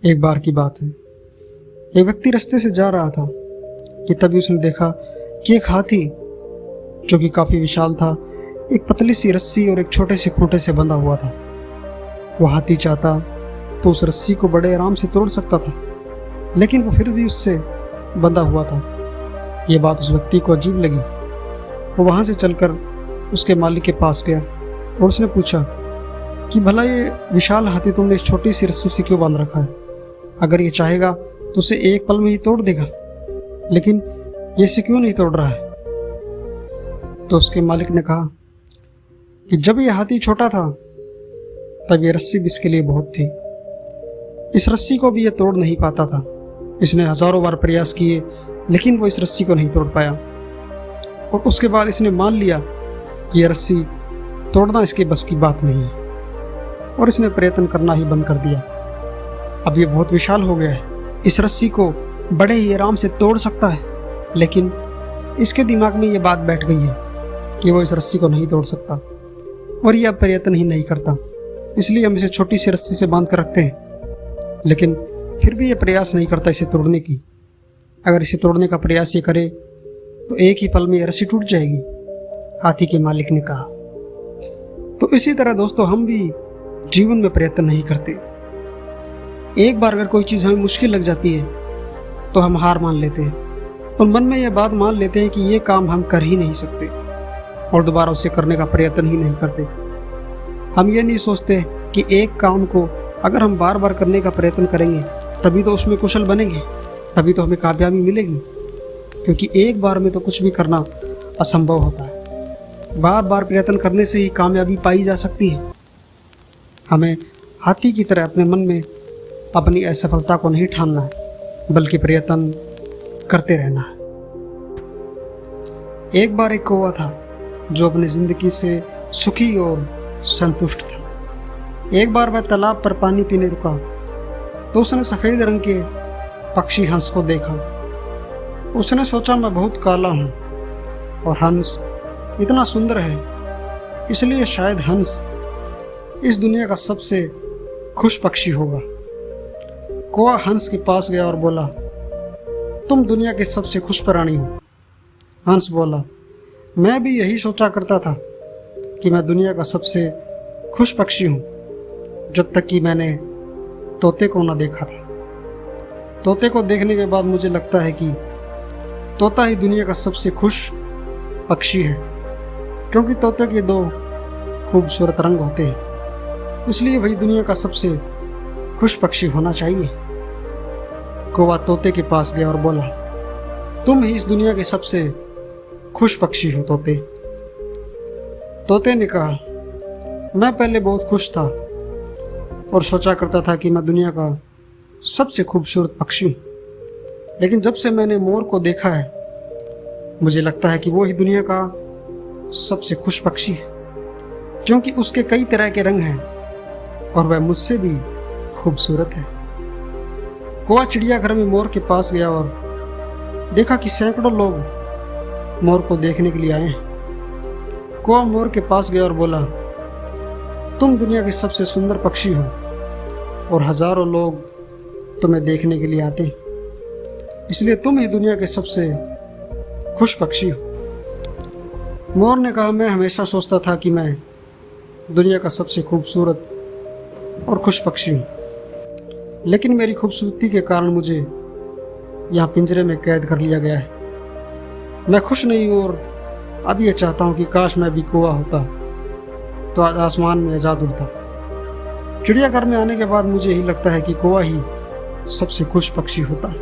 एक बार की बात है, एक व्यक्ति रास्ते से जा रहा था कि तभी उसने देखा कि एक हाथी जो कि काफ़ी विशाल था, एक पतली सी रस्सी और एक छोटे से खूंटे से बंधा हुआ था। वो हाथी चाहता तो उस रस्सी को बड़े आराम से तोड़ सकता था, लेकिन वो फिर भी उससे बंधा हुआ था। ये बात उस व्यक्ति को अजीब लगी। वो वहाँ से चलकर उसके मालिक के पास गया और उसने पूछा कि भला ये विशाल हाथी तुमने इस छोटी सी रस्सी से क्यों बांध रखा है? अगर ये चाहेगा तो उसे एक पल में ही तोड़ देगा, लेकिन ये इसे क्यों नहीं तोड़ रहा है? तो उसके मालिक ने कहा कि जब ये हाथी छोटा था तब ये रस्सी भी इसके लिए बहुत थी। इस रस्सी को भी ये तोड़ नहीं पाता था। इसने हजारों बार प्रयास किए, लेकिन वो इस रस्सी को नहीं तोड़ पाया। और उसके बाद इसने मान लिया कि यह रस्सी तोड़ना इसके बस की बात नहीं है, और इसने प्रयत्न करना ही बंद कर दिया। अब ये बहुत विशाल हो गया है, इस रस्सी को बड़े ही आराम से तोड़ सकता है, लेकिन इसके दिमाग में ये बात बैठ गई है कि वो इस रस्सी को नहीं तोड़ सकता, और ये अब प्रयत्न ही नहीं करता। इसलिए हम इसे छोटी सी रस्सी से बांध कर रखते हैं, लेकिन फिर भी ये प्रयास नहीं करता इसे तोड़ने की। अगर इसे तोड़ने का प्रयास ये करे तो एक ही पल में ये रस्सी टूट जाएगी, हाथी के मालिक ने कहा। तो इसी तरह दोस्तों, हम भी जीवन में प्रयत्न नहीं करते। एक बार अगर कोई चीज़ हमें मुश्किल लग जाती है तो हम हार मान लेते हैं और मन में यह बात मान लेते हैं कि ये काम हम कर ही नहीं सकते, और दोबारा उसे करने का प्रयत्न ही नहीं करते। हम ये नहीं सोचते कि एक काम को अगर हम बार बार करने का प्रयत्न करेंगे तभी तो उसमें कुशल बनेंगे, तभी तो हमें कामयाबी मिलेगी। क्योंकि एक बार में तो कुछ भी करना असंभव होता है, बार बार प्रयत्न करने से ही कामयाबी पाई जा सकती है। हमें हाथी की तरह अपने मन में अपनी असफलता को नहीं ठानना है, बल्कि प्रयत्न करते रहना है। एक बार एक कौवा था जो अपनी जिंदगी से सुखी और संतुष्ट था। एक बार वह तालाब पर पानी पीने रुका तो उसने सफ़ेद रंग के पक्षी हंस को देखा। उसने सोचा, मैं बहुत काला हूँ और हंस इतना सुंदर है, इसलिए शायद हंस इस दुनिया का सबसे खुश पक्षी होगा। कौवा हंस के पास गया और बोला, तुम दुनिया के सबसे खुश प्राणी हो। हंस बोला, मैं भी यही सोचा करता था कि मैं दुनिया का सबसे खुश पक्षी हूँ, जब तक कि मैंने तोते को न देखा था। तोते को देखने के बाद मुझे लगता है कि तोता ही दुनिया का सबसे खुश पक्षी है, क्योंकि तोते के दो खूबसूरत रंग होते हैं, इसलिए वही दुनिया का सबसे खुश पक्षी होना चाहिए। कौवा तोते के पास गया और बोला, तुम ही इस दुनिया के सबसे खुश पक्षी हो तोते। तोते ने कहा, मैं पहले बहुत खुश था और सोचा करता था कि मैं दुनिया का सबसे खूबसूरत पक्षी हूँ, लेकिन जब से मैंने मोर को देखा है मुझे लगता है कि वो ही दुनिया का सबसे खुश पक्षी है, क्योंकि उसके कई तरह के रंग हैं और वह मुझसे भी खूबसूरत है। कौवा चिड़ियाघर में मोर के पास गया और देखा कि सैकड़ों लोग मोर को देखने के लिए आए हैं। कौवा मोर के पास गया और बोला, तुम दुनिया के सबसे सुंदर पक्षी हो और हजारों लोग तुम्हें देखने के लिए आते हैं, इसलिए तुम ही दुनिया के सबसे खुश पक्षी हो। मोर ने कहा, मैं हमेशा सोचता था कि मैं दुनिया का सबसे खूबसूरत और खुश पक्षी हूँ, लेकिन मेरी खूबसूरती के कारण मुझे यहाँ पिंजरे में कैद कर लिया गया है। मैं खुश नहीं हूँ और अब ये चाहता हूँ कि काश मैं भी कौवा होता तो आज आसमान में आज़ाद उड़ता। चिड़ियाघर में आने के बाद मुझे यही लगता है कि कौवा ही सबसे खुश पक्षी होता है।